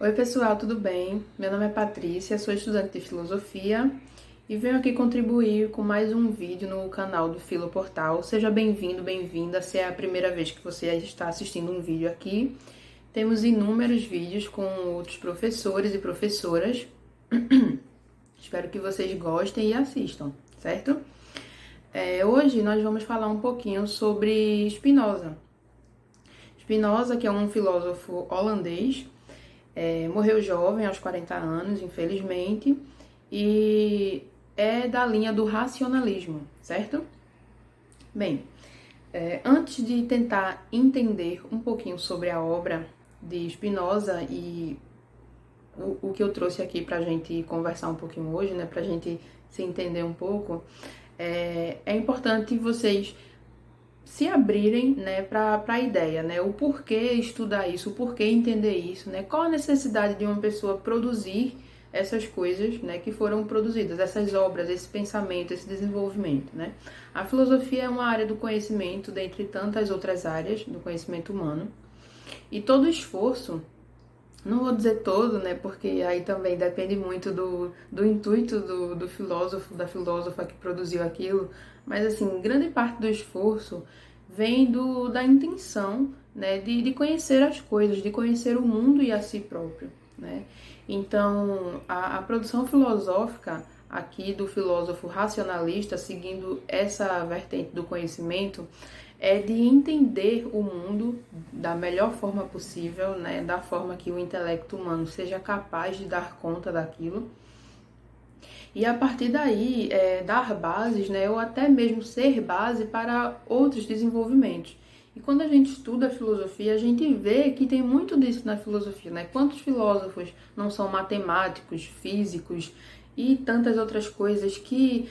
Oi pessoal, tudo bem? Meu nome é Patrícia, sou estudante de filosofia e venho aqui contribuir com mais um vídeo no canal do Filoportal. Seja bem-vindo, bem-vinda, se é a primeira vez que você está assistindo um vídeo aqui. Temos inúmeros vídeos com outros professores e professoras. Espero que vocês gostem e assistam, certo? Hoje nós vamos falar um pouquinho sobre Spinoza. Spinoza, que é um filósofo holandês, morreu jovem, aos 40 anos, infelizmente, e é da linha do racionalismo, certo? Bem, antes de tentar entender um pouquinho sobre a obra de Spinoza e o que eu trouxe aqui para a gente conversar um pouquinho hoje, né, para a gente se entender um pouco, é importante vocês se abrirem, né, para a ideia, né, o porquê estudar isso, o porquê entender isso, né, qual a necessidade de uma pessoa produzir essas coisas, né, que foram produzidas, essas obras, esse pensamento, esse desenvolvimento, né. A filosofia é uma área do conhecimento, dentre tantas outras áreas do conhecimento humano, e todo esforço, não vou dizer todo, né, porque aí também depende muito do intuito do filósofo, da filósofa que produziu aquilo, mas assim, grande parte do esforço vem da intenção, né, de conhecer as coisas, de conhecer o mundo e a si próprio, né. Então, a produção filosófica aqui do filósofo racionalista, seguindo essa vertente do conhecimento, é de entender o mundo da melhor forma possível, né, da forma que o intelecto humano seja capaz de dar conta daquilo. E a partir daí, dar bases, né, ou até mesmo ser base para outros desenvolvimentos. E quando a gente estuda a filosofia, a gente vê que tem muito disso na filosofia, né? Quantos filósofos não são matemáticos, físicos e tantas outras coisas que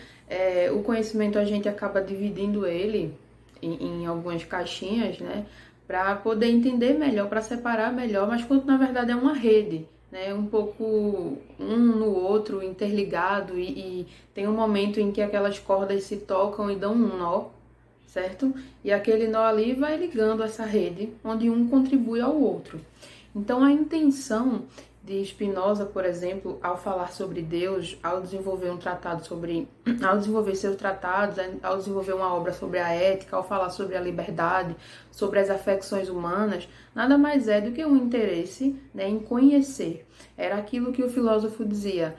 o conhecimento a gente acaba dividindo ele em algumas caixinhas, né? Para poder entender melhor, para separar melhor, mas quando na verdade é uma rede, né, um pouco um no outro, interligado, e tem um momento em que aquelas cordas se tocam e dão um nó, certo? E aquele nó ali vai ligando essa rede, onde um contribui ao outro. Então a intenção de Spinoza, por exemplo, ao falar sobre Deus, ao desenvolver um tratado sobre, ao desenvolver seus tratados, ao desenvolver uma obra sobre a ética, ao falar sobre a liberdade, sobre as afecções humanas, nada mais é do que um interesse, né, em conhecer. Era aquilo que o filósofo dizia,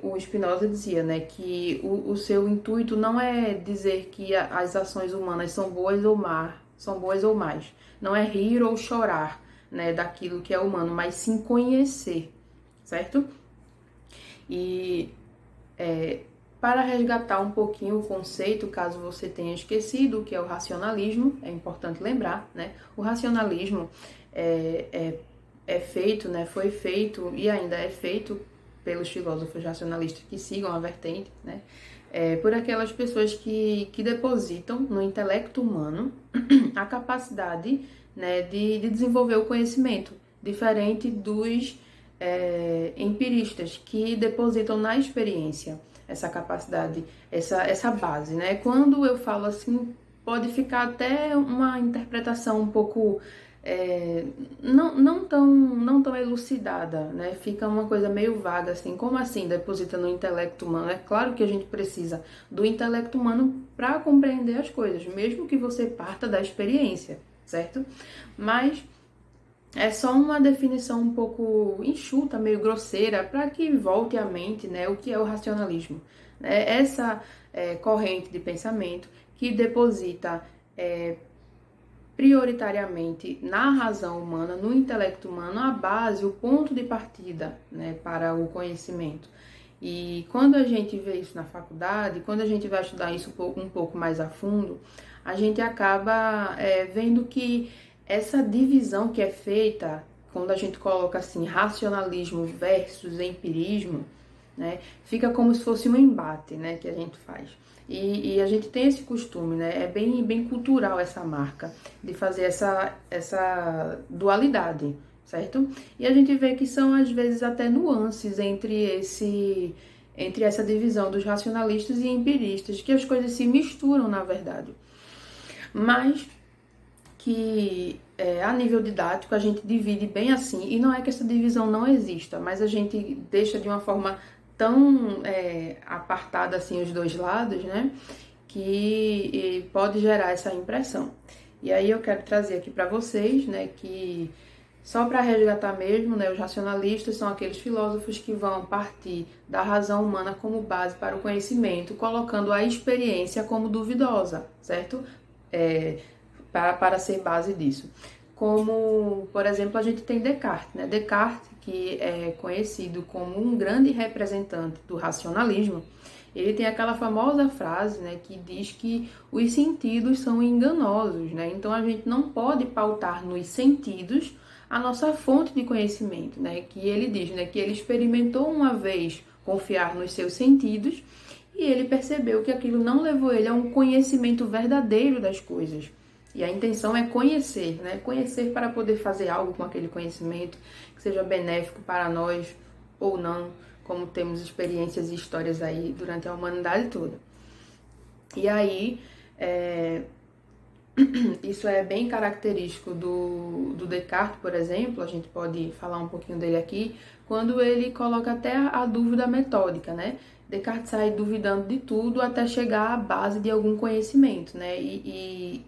o Spinoza dizia, né, que o seu intuito não é dizer que as ações humanas são boas ou más, não é rir ou chorar, né, daquilo que é humano, mas sim conhecer, certo? E para resgatar um pouquinho o conceito, caso você tenha esquecido, o que é o racionalismo, é importante lembrar, né? O racionalismo é feito, né, foi feito e ainda é feito pelos filósofos racionalistas que sigam a vertente, né? Por aquelas pessoas que depositam no intelecto humano a capacidade, né, de desenvolver o conhecimento, diferente dos empiristas, que depositam na experiência essa capacidade, essa base, né? Quando eu falo assim, pode ficar até uma interpretação um pouco não tão elucidada, né? Fica uma coisa meio vaga, assim, como assim deposita no intelecto humano? É claro que a gente precisa do intelecto humano para compreender as coisas, mesmo que você parta da experiência, certo? Mas é só uma definição um pouco enxuta, meio grosseira, para que volte à mente, né, o que é o racionalismo. Essa corrente de pensamento que deposita prioritariamente na razão humana, no intelecto humano, a base, o ponto de partida, né, para o conhecimento. E quando a gente vê isso na faculdade, quando a gente vai estudar isso um pouco mais a fundo, a gente acaba vendo que essa divisão que é feita, quando a gente coloca assim, racionalismo versus empirismo, né, fica como se fosse um embate, né, que a gente faz. E a gente tem esse costume, né, é bem cultural essa marca, de fazer essa dualidade, certo? E a gente vê que são, às vezes, até nuances entre essa divisão dos racionalistas e empiristas, que as coisas se misturam, na verdade. Mas que a nível didático, a gente divide bem assim, e não é que essa divisão não exista, mas a gente deixa de uma forma tão apartada assim os dois lados, né, que pode gerar essa impressão. E aí eu quero trazer aqui para vocês, né, que só para resgatar mesmo, né, os racionalistas são aqueles filósofos que vão partir da razão humana como base para o conhecimento, colocando a experiência como duvidosa, certo? Para ser base disso. Como, por exemplo, a gente tem Descartes, né? Descartes, que é conhecido como um grande representante do racionalismo, ele tem aquela famosa frase, né, que diz que os sentidos são enganosos, né? Então a gente não pode pautar nos sentidos a nossa fonte de conhecimento, né? Que ele diz, né, que ele experimentou uma vez confiar nos seus sentidos e ele percebeu que aquilo não levou ele a um conhecimento verdadeiro das coisas. E a intenção é conhecer, né? Conhecer para poder fazer algo com aquele conhecimento que seja benéfico para nós ou não, como temos experiências e histórias aí durante a humanidade toda. E aí, isso é bem característico do Descartes, por exemplo, a gente pode falar um pouquinho dele aqui, quando ele coloca até a dúvida metódica, né? Descartes sai duvidando de tudo até chegar à base de algum conhecimento, né? E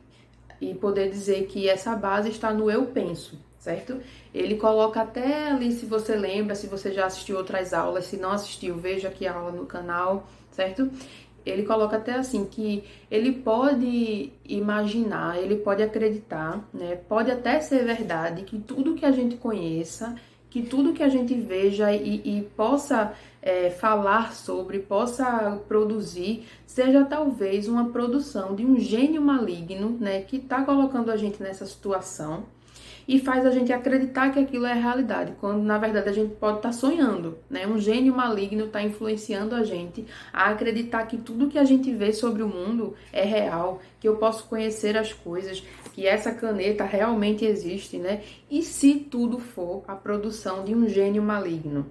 poder dizer que essa base está no eu penso, certo? Ele coloca até ali, se você lembra, se você já assistiu outras aulas, se não assistiu, veja aqui a aula no canal, certo? Ele coloca até assim, que ele pode imaginar, ele pode acreditar, né? Pode até ser verdade que tudo que a gente conheça, que tudo que a gente veja e possa falar sobre, possa produzir, seja talvez uma produção de um gênio maligno, né, que está colocando a gente nessa situação e faz a gente acreditar que aquilo é realidade, quando na verdade a gente pode estar sonhando, né? Um gênio maligno está influenciando a gente a acreditar que tudo que a gente vê sobre o mundo é real, que eu posso conhecer as coisas, que essa caneta realmente existe, né? E se tudo for a produção de um gênio maligno?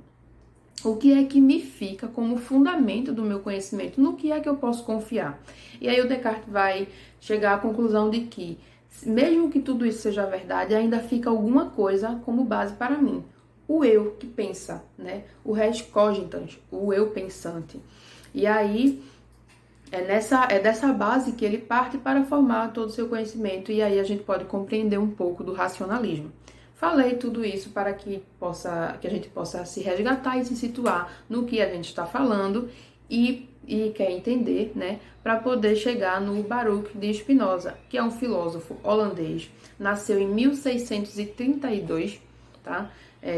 O que é que me fica como fundamento do meu conhecimento? No que é que eu posso confiar? E aí o Descartes vai chegar à conclusão de que, mesmo que tudo isso seja verdade, ainda fica alguma coisa como base para mim. O eu que pensa, né? O res cogitans, o eu pensante. E aí é dessa base que ele parte para formar todo o seu conhecimento, e aí a gente pode compreender um pouco do racionalismo. Falei tudo isso para que a gente possa se resgatar e se situar no que a gente está falando e quer entender, né, para poder chegar no Baruch de Spinoza, que é um filósofo holandês, nasceu em 1632, tá?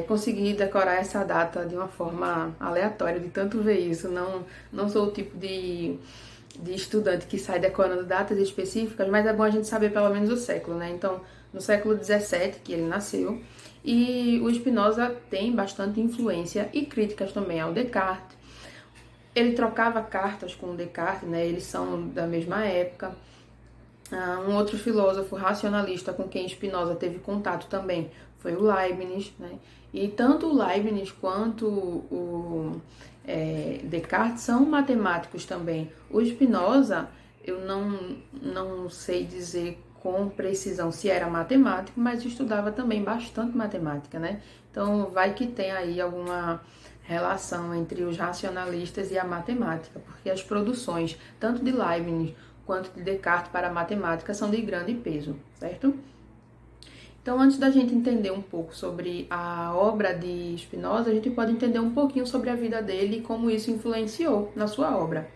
Consegui decorar essa data de uma forma aleatória, de tanto ver isso, não sou o tipo de estudante que sai decorando datas específicas, mas é bom a gente saber pelo menos o século, né? Então, no século 17 que ele nasceu, e o Spinoza tem bastante influência e críticas também ao Descartes. Ele trocava cartas com o Descartes, né? Eles são da mesma época. Um outro filósofo racionalista com quem Spinoza teve contato também foi o Leibniz, né? E tanto o Leibniz quanto o Descartes são matemáticos também. O Spinoza, eu não sei dizer com precisão se era matemático, mas estudava também bastante matemática, né? Então vai que tem aí alguma relação entre os racionalistas e a matemática, porque as produções, tanto de Leibniz quanto de Descartes para a matemática, são de grande peso, certo? Então, antes da gente entender um pouco sobre a obra de Spinoza, a gente pode entender um pouquinho sobre a vida dele e como isso influenciou na sua obra.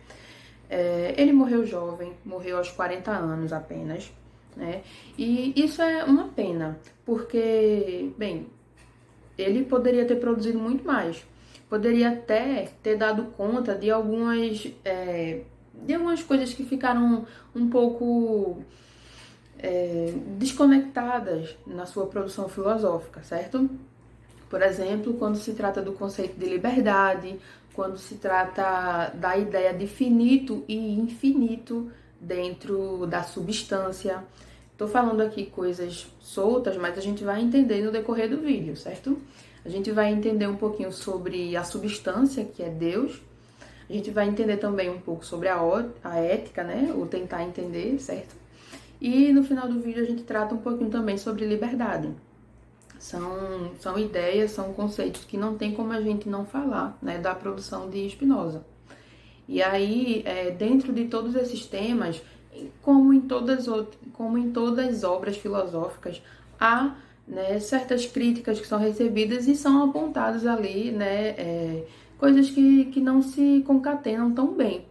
Ele morreu jovem, morreu aos 40 anos apenas, né? E isso é uma pena, porque, bem, ele poderia ter produzido muito mais. Poderia até ter dado conta de algumas coisas que ficaram um pouco desconectadas na sua produção filosófica, certo? Por exemplo, quando se trata do conceito de liberdade, quando se trata da ideia de finito e infinito dentro da substância. Estou falando aqui coisas soltas, mas a gente vai entender no decorrer do vídeo, certo? A gente vai entender um pouquinho sobre a substância, que é Deus. A gente vai entender também um pouco sobre a ética, né? Ou tentar entender, certo? E no final do vídeo a gente trata um pouquinho também sobre liberdade. São ideias, são conceitos que não tem como a gente não falar, né, da produção de Spinoza. E aí, dentro de todos esses temas, como em todas as obras filosóficas, há, né, certas críticas que são recebidas e são apontadas ali, né, coisas que não se concatenam tão bem.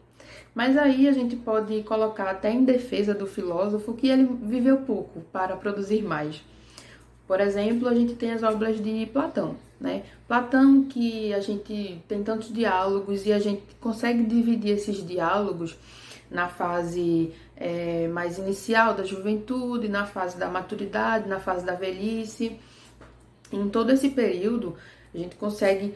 Mas aí a gente pode colocar até em defesa do filósofo que ele viveu pouco para produzir mais. Por exemplo, a gente tem as obras de Platão, né? Platão, que a gente tem tantos diálogos e a gente consegue dividir esses diálogos na fase mais inicial da juventude, na fase da maturidade, na fase da velhice. Em todo esse período, a gente consegue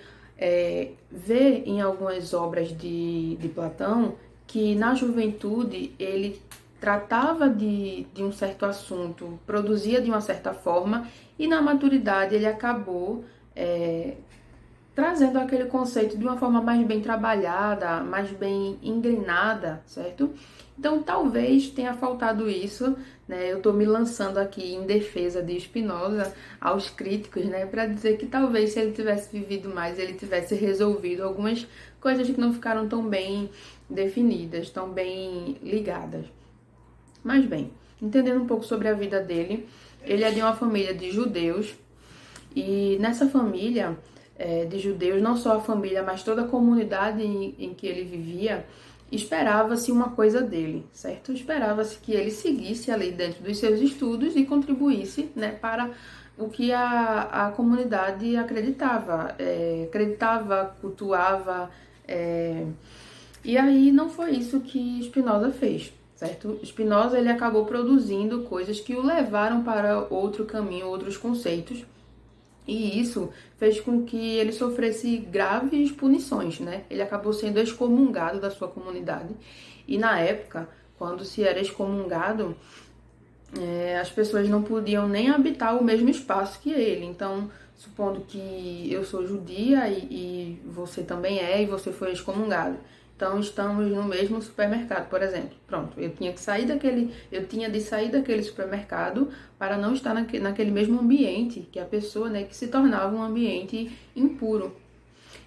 ver em algumas obras de Platão que na juventude ele tratava de um certo assunto, produzia de uma certa forma, e na maturidade ele acabou trazendo aquele conceito de uma forma mais bem trabalhada, mais bem engrenada, certo? Então talvez tenha faltado isso, né? Eu estou me lançando aqui em defesa de Spinoza aos críticos, né? Para dizer que talvez se ele tivesse vivido mais, ele tivesse resolvido algumas coisas que não ficaram tão bem definidas, tão bem ligadas. Mas bem, entendendo um pouco sobre a vida dele, ele é de uma família de judeus, e nessa família de judeus, não só a família, mas toda a comunidade em que ele vivia, esperava-se uma coisa dele, certo? Esperava-se que ele seguisse ali dentro dos seus estudos e contribuísse, né, para o que a comunidade acreditava, cultuava, e aí não foi isso que Spinoza fez. Certo? Spinoza ele acabou produzindo coisas que o levaram para outro caminho, outros conceitos, e isso fez com que ele sofresse graves punições, né? Ele acabou sendo excomungado da sua comunidade, e na época, quando se era excomungado, as pessoas não podiam nem habitar o mesmo espaço que ele. Então, supondo que eu sou judia e você também e você foi excomungado. Então, estamos no mesmo supermercado, por exemplo. Pronto, eu tinha de sair daquele supermercado para não estar naquele mesmo ambiente que a pessoa, né, que se tornava um ambiente impuro.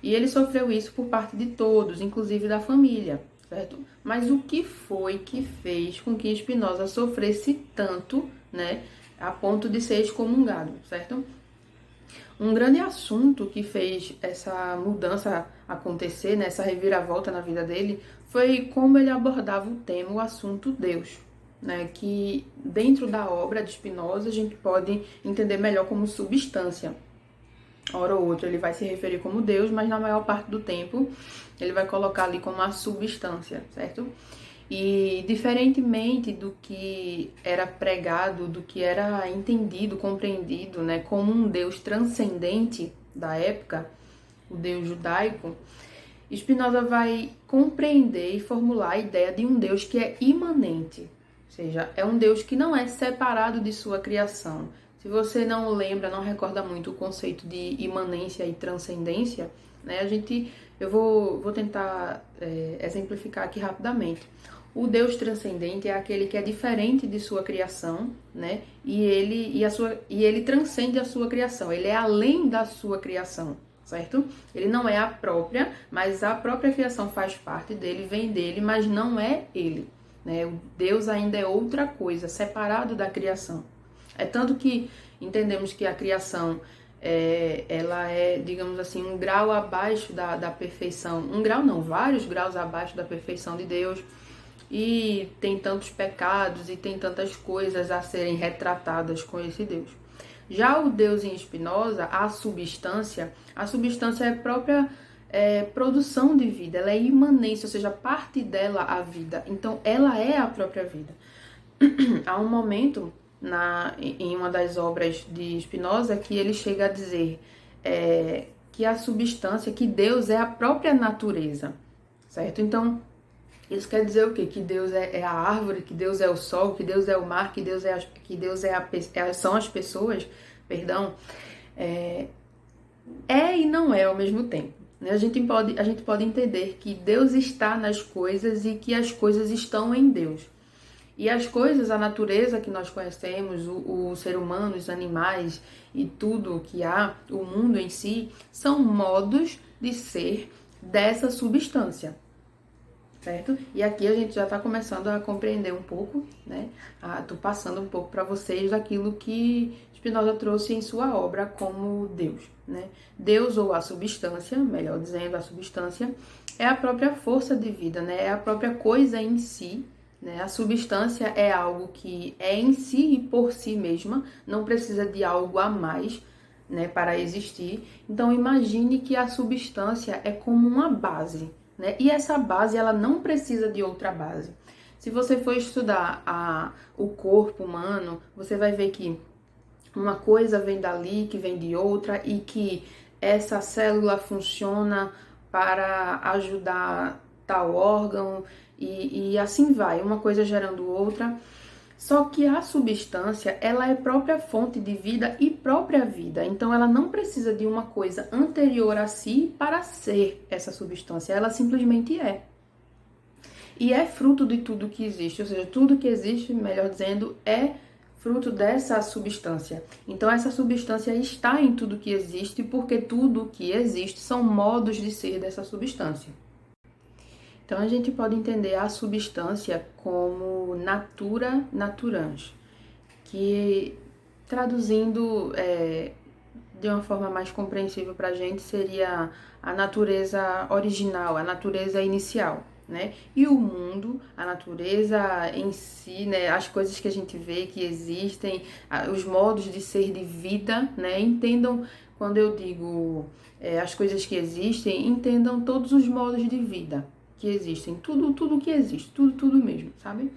E ele sofreu isso por parte de todos, inclusive da família, certo? Mas o que foi que fez com que Spinoza sofresse tanto, né, a ponto de ser excomungado, certo? Um grande assunto que fez essa mudança acontecer, né, essa reviravolta na vida dele, foi como ele abordava o assunto Deus, né, que dentro da obra de Spinoza a gente pode entender melhor como substância. Hora ou outra ele vai se referir como Deus, mas na maior parte do tempo ele vai colocar ali como a substância, certo? E diferentemente do que era pregado, do que era entendido, compreendido, né, como um Deus transcendente da época, o Deus judaico, Spinoza vai compreender e formular a ideia de um Deus que é imanente, ou seja, é um Deus que não é separado de sua criação. Se você não lembra, não recorda muito o conceito de imanência e transcendência, né, eu vou tentar exemplificar aqui rapidamente. O Deus transcendente é aquele que é diferente de sua criação, né? E ele transcende a sua criação, ele é além da sua criação, certo? Ele não é a própria, mas a própria criação faz parte dele, vem dele, mas não é ele, né? O Deus ainda é outra coisa, separado da criação. É tanto que entendemos que a criação ela é, digamos assim, um grau abaixo da perfeição. Um grau não, vários graus abaixo da perfeição de Deus. E tem tantos pecados e tem tantas coisas a serem retratadas com esse Deus. Já o Deus em Spinoza, a substância é a própria produção de vida, ela é imanência, ou seja, parte dela a vida. Então, ela é a própria vida. Há um momento em uma das obras de Spinoza que ele chega a dizer que a substância, que Deus é a própria natureza, certo? Então, isso quer dizer o quê? Que Deus é a árvore, que Deus é o sol, que Deus é o mar, que Deus são as pessoas, perdão. E não é ao mesmo tempo. Né? A gente pode entender que Deus está nas coisas e que as coisas estão em Deus. E as coisas, a natureza que nós conhecemos, o ser humano, os animais e tudo que há, o mundo em si, são modos de ser dessa substância, certo? E aqui a gente já está começando a compreender um pouco, né? Tô passando um pouco para vocês daquilo que Spinoza trouxe em sua obra como Deus, né? Deus, ou a substância, melhor dizendo, a substância, é a própria força de vida, né? É a própria coisa em si, né? A substância é algo que é em si e por si mesma, não precisa de algo a mais, né, para existir. Então imagine que a substância é como uma base, né? E essa base, ela não precisa de outra base. Se você for estudar o corpo humano, você vai ver que uma coisa vem dali, que vem de outra, e que essa célula funciona para ajudar tal órgão, e assim vai, uma coisa gerando outra. Só que a substância, ela é própria fonte de vida e própria vida. Então, ela não precisa de uma coisa anterior a si para ser essa substância. Ela simplesmente é. E é fruto de tudo que existe. Ou seja, tudo que existe, melhor dizendo, é fruto dessa substância. Então, essa substância está em tudo que existe, porque tudo que existe são modos de ser dessa substância. Então, a gente pode entender a substância como natura naturans, que, traduzindo de uma forma mais compreensível para a gente, seria a natureza original, a natureza inicial, né? E o mundo, a natureza em si, né? As coisas que a gente vê que existem, os modos de ser de vida, né? Entendam, quando eu digo as coisas que existem, entendam todos os modos de vida que existem, tudo que existe, tudo mesmo, sabe?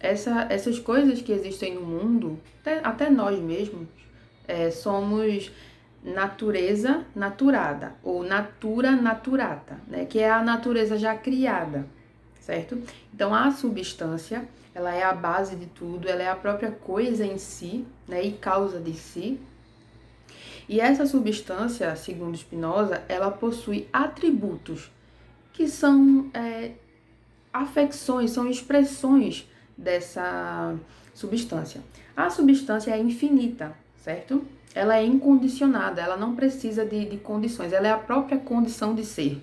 Essas coisas que existem no mundo, até nós mesmos, somos natureza naturada, ou natura naturata, né? Que é a natureza já criada, certo? Então, a substância, ela é a base de tudo, ela é a própria coisa em si, né? E causa de si. E essa substância, segundo Spinoza, ela possui atributos que são afecções, são expressões dessa substância. A substância é infinita, certo? Ela é incondicionada, ela não precisa de condições, ela é a própria condição de ser.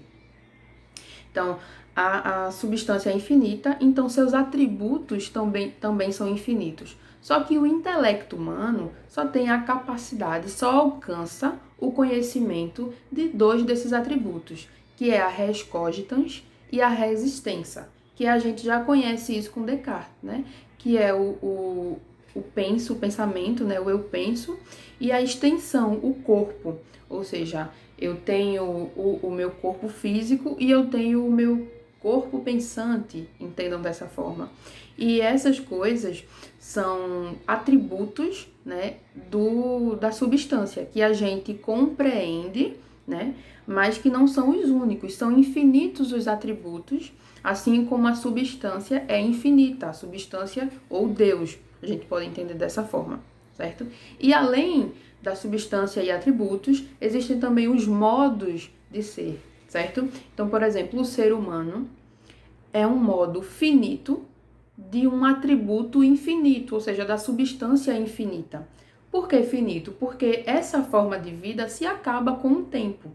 Então, a substância é infinita, então seus atributos também são infinitos. Só que o intelecto humano só tem a capacidade, só alcança o conhecimento de dois desses atributos, que é a res cogitans e a res extensa, que a gente já conhece isso com Descartes, né? Que é o pensamento, né? O eu penso, e a extensão, o corpo, ou seja, eu tenho o meu corpo físico e eu tenho o meu corpo pensante, entendam dessa forma. E essas coisas são atributos, né, da substância, que a gente compreende, né, mas que não são os únicos, são infinitos os atributos, assim como a substância é infinita, a substância ou Deus, a gente pode entender dessa forma, certo? E além da substância e atributos, existem também os modos de ser, certo? Então, por exemplo, o ser humano é um modo finito de um atributo infinito, ou seja, da substância infinita. Por que finito? Porque essa forma de vida se acaba com o tempo.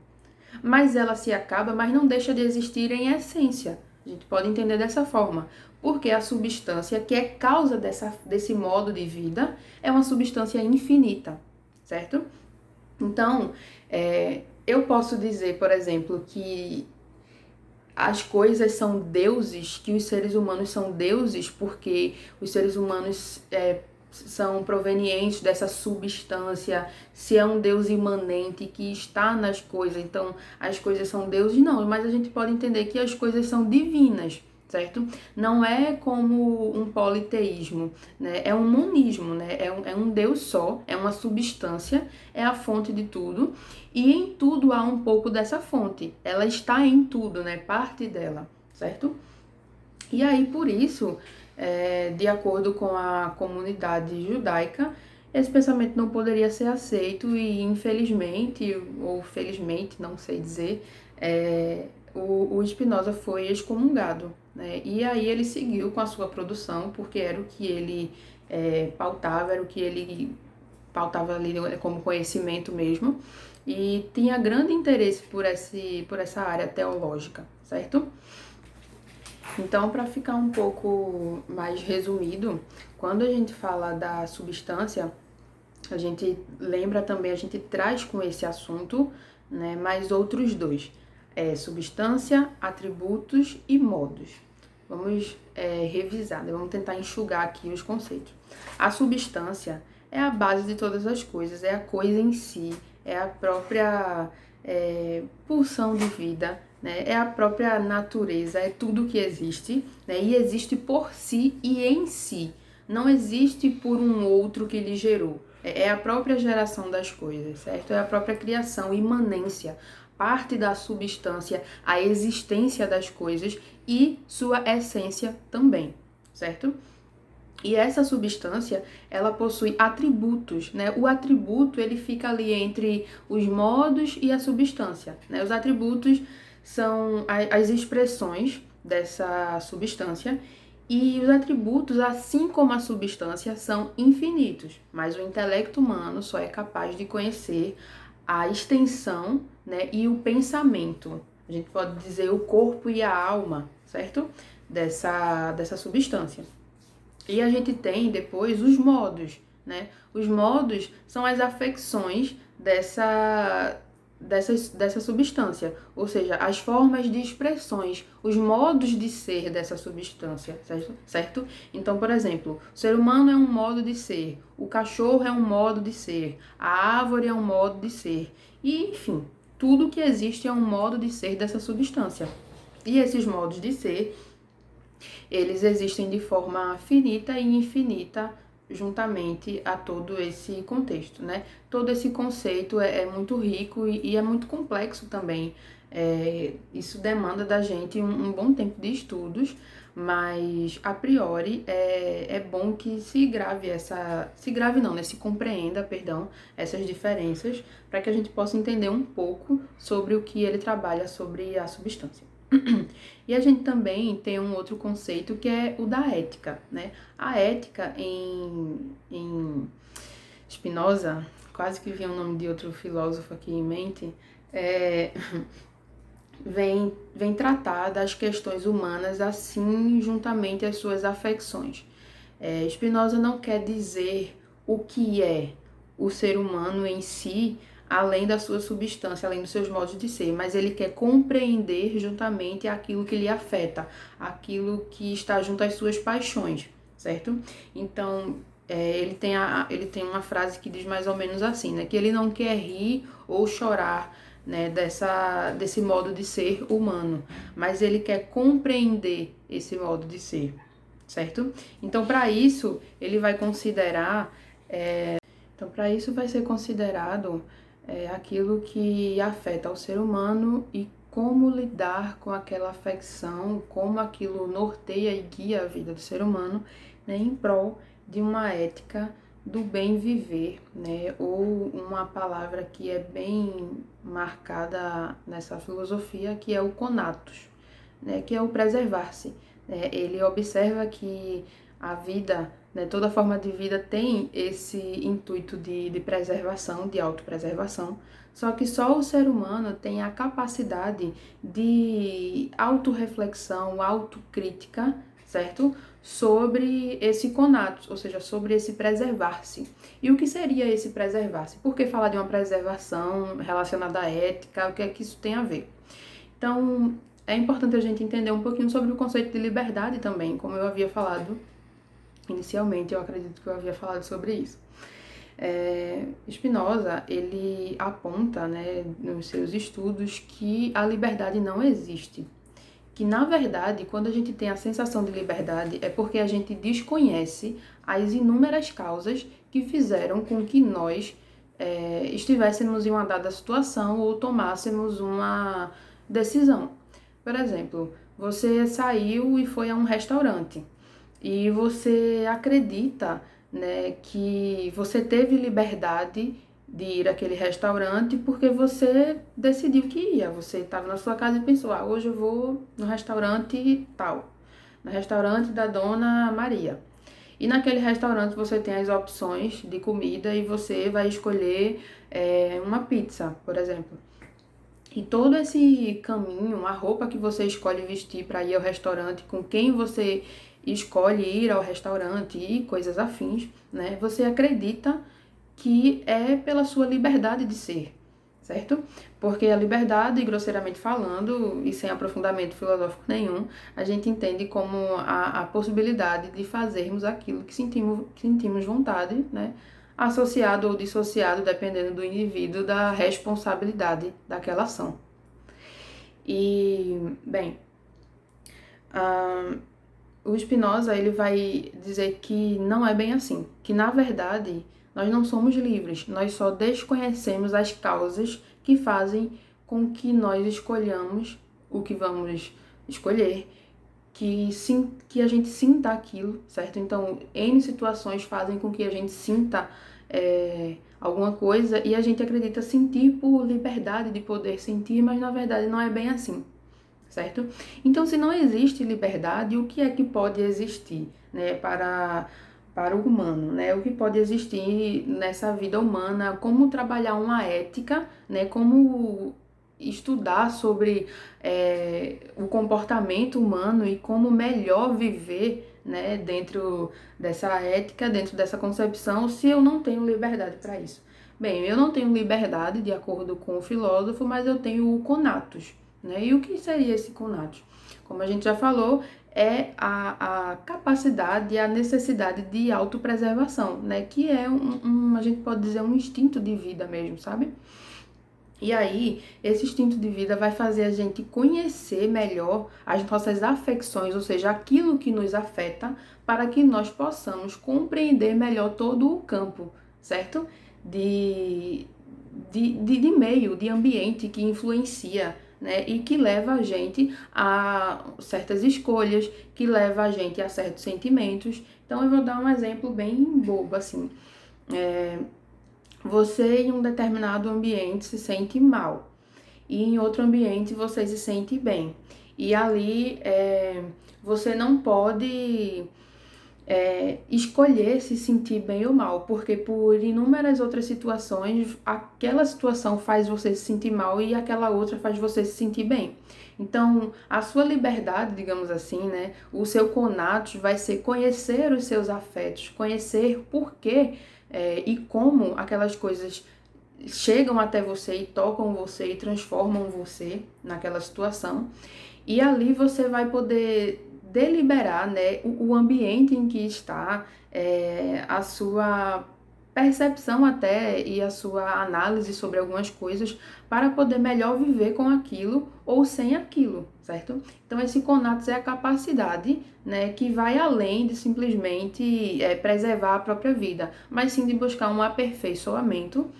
Mas ela se acaba, mas não deixa de existir em essência. A gente pode entender dessa forma. Porque a substância que é causa desse modo de vida é uma substância infinita, certo? Então, eu posso dizer, por exemplo, que as coisas são deuses, que os seres humanos são deuses porque os seres humanos são provenientes dessa substância, se é um Deus imanente que está nas coisas, então as coisas são deuses, não, mas a gente pode entender que as coisas são divinas, certo? Não é como um politeísmo, né? É um monismo, né? É um Deus só, é uma substância, é a fonte de tudo, e em tudo há um pouco dessa fonte, ela está em tudo, né? Parte dela, certo? E aí, por isso, de acordo com a comunidade judaica, esse pensamento não poderia ser aceito e, infelizmente, ou felizmente, não sei dizer, o Spinoza foi excomungado, né? E aí ele seguiu com a sua produção, porque era o que ele pautava, era o que ele pautava ali como conhecimento mesmo, e tinha grande interesse por essa área teológica, certo? Então, para ficar um pouco mais resumido, quando a gente fala da substância, a gente lembra também, a gente traz com esse assunto, né, mais outros dois, substância, atributos e modos. Vamos revisar, né? Vamos tentar enxugar aqui os conceitos. A substância é a base de todas as coisas, é a coisa em si, é a própria pulsão de vida, né? É a própria natureza, é tudo que existe, né? E existe por si e em si. Não existe por um outro que lhe gerou. É a própria geração das coisas, certo? É a própria criação, imanência, parte da substância, a existência das coisas e sua essência também, certo? E essa substância, ela possui atributos, né? O atributo, ele fica ali entre os modos e a substância, né? Os atributos são as expressões dessa substância e os atributos, assim como a substância, são infinitos, mas o intelecto humano só é capaz de conhecer a extensão, né, e o pensamento. A gente pode dizer o corpo e a alma, certo? Dessa substância. E a gente tem depois os modos, né? Os modos são as afecções dessa substância, ou seja, as formas de expressões, os modos de ser dessa substância, certo? Então, por exemplo, o ser humano é um modo de ser, o cachorro é um modo de ser, a árvore é um modo de ser, e enfim, tudo que existe é um modo de ser dessa substância. E esses modos de ser, eles existem de forma finita e infinita juntamente a todo esse contexto, né? Todo esse conceito é muito rico e é muito complexo também. Isso demanda da gente um bom tempo de estudos, mas a priori é bom que se grave não, né? Se compreenda, perdão, essas diferenças, para que a gente possa entender um pouco sobre o que ele trabalha sobre a substância. E a gente também tem um outro conceito que é o da ética, né? A ética em Spinoza, quase que vi o nome de outro filósofo aqui em mente, vem tratar das questões humanas assim juntamente às suas afecções. Spinoza não quer dizer o que é o ser humano em si, além da sua substância, além dos seus modos de ser, mas ele quer compreender juntamente aquilo que lhe afeta, aquilo que está junto às suas paixões, certo? Então, ele tem uma frase que diz mais ou menos assim, né? Que ele não quer rir ou chorar, né, desse modo de ser humano, mas ele quer compreender esse modo de ser, certo? Então, para isso, ele vai considerar... Então, para isso vai ser considerado aquilo que afeta o ser humano e como lidar com aquela afecção, como aquilo norteia e guia a vida do ser humano, né, em prol de uma ética do bem viver, né, ou uma palavra que é bem marcada nessa filosofia, que é o conatos, né, que é o preservar-se. Ele observa que a vida, né, toda forma de vida tem esse intuito de preservação, de autopreservação, só que só o ser humano tem a capacidade de autorreflexão, autocrítica, certo? Sobre esse conatos, ou seja, sobre esse preservar-se. E o que seria esse preservar-se? Por que falar de uma preservação relacionada à ética? O que é que isso tem a ver? Então, é importante a gente entender um pouquinho sobre o conceito de liberdade também, como eu havia falado inicialmente, eu acredito que eu havia falado sobre isso. Spinoza, ele aponta, né, nos seus estudos que a liberdade não existe. Que, na verdade, quando a gente tem a sensação de liberdade, é porque a gente desconhece as inúmeras causas que fizeram com que nós estivéssemos em uma dada situação ou tomássemos uma decisão. Por exemplo, você saiu e foi a um restaurante e você acredita, né, que você teve liberdade de ir àquele restaurante porque você decidiu que ia. Você estava na sua casa e pensou, hoje eu vou no restaurante tal. no restaurante da Dona Maria. E naquele restaurante você tem as opções de comida e você vai escolher uma pizza, por exemplo. E todo esse caminho, a roupa que você escolhe vestir para ir ao restaurante, com quem você escolhe ir ao restaurante e coisas afins, né? Você acredita que é pela sua liberdade de ser, certo? Porque a liberdade, grosseiramente falando, e sem aprofundamento filosófico nenhum, a gente entende como a possibilidade de fazermos aquilo que sentimos vontade, né? Associado ou dissociado, dependendo do indivíduo, da responsabilidade daquela ação. E, bem, o Spinoza, ele vai dizer que não é bem assim, que na verdade nós não somos livres, nós só desconhecemos as causas que fazem com que nós escolhamos o que vamos escolher, que a gente sinta aquilo, certo? Então, N situações fazem com que a gente sinta alguma coisa e a gente acredita sentir por liberdade de poder sentir, mas na verdade não é bem assim, certo? Então, se não existe liberdade, o que é que pode existir, né, para o humano, né? O que pode existir nessa vida humana, como trabalhar uma ética, né? Como estudar sobre o comportamento humano e como melhor viver, né, dentro dessa ética, dentro dessa concepção, se eu não tenho liberdade para isso. Bem, eu não tenho liberdade, de acordo com o filósofo, mas eu tenho o conatus, né? E o que seria esse conatus? Como a gente já falou, é a capacidade e a necessidade de autopreservação, né? Que é a gente pode dizer, um instinto de vida mesmo, sabe? E aí, esse instinto de vida vai fazer a gente conhecer melhor as nossas afecções, ou seja, aquilo que nos afeta, para que nós possamos compreender melhor todo o campo, certo? De meio, de ambiente que influencia, né? E que leva a gente a certas escolhas, que leva a gente a certos sentimentos. Então, eu vou dar um exemplo bem bobo, assim. Você em um determinado ambiente se sente mal e em outro ambiente você se sente bem. E ali você não pode escolher se sentir bem ou mal, porque por inúmeras outras situações, aquela situação faz você se sentir mal e aquela outra faz você se sentir bem. Então, a sua liberdade, digamos assim, né, o seu conatus vai ser conhecer os seus afetos, conhecer por quê e como aquelas coisas chegam até você e tocam você e transformam você naquela situação. E ali você vai poder deliberar, né, o ambiente em que está, a sua percepção até e a sua análise sobre algumas coisas para poder melhor viver com aquilo ou sem aquilo, certo? Então esse conatus é a capacidade, né, que vai além de simplesmente preservar a própria vida, mas sim de buscar um aperfeiçoamento,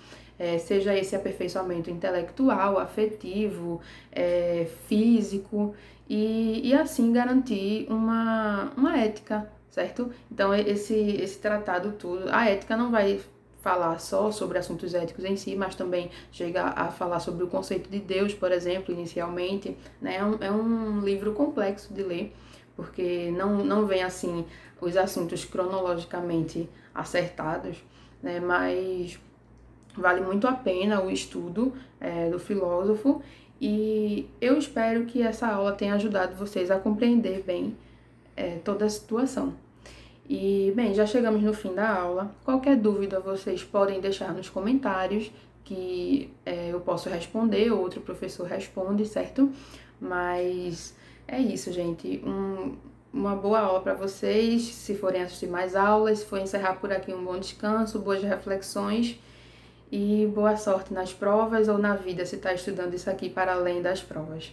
seja esse aperfeiçoamento intelectual, afetivo, físico, e assim garantir uma ética, certo? Então esse tratado todo, a ética não vai falar só sobre assuntos éticos em si, mas também chega a falar sobre o conceito de Deus, por exemplo, inicialmente, né? É um livro complexo de ler, porque não vem assim os assuntos cronologicamente acertados, né? Mas vale muito a pena o estudo do filósofo e eu espero que essa aula tenha ajudado vocês a compreender bem toda a situação. E, bem, já chegamos no fim da aula. Qualquer dúvida vocês podem deixar nos comentários que eu posso responder, ou outro professor responde, certo? Mas é isso, gente. Uma boa aula para vocês, se forem assistir mais aulas, se for encerrar por aqui, um bom descanso, boas reflexões e boa sorte nas provas ou na vida se está estudando isso aqui para além das provas.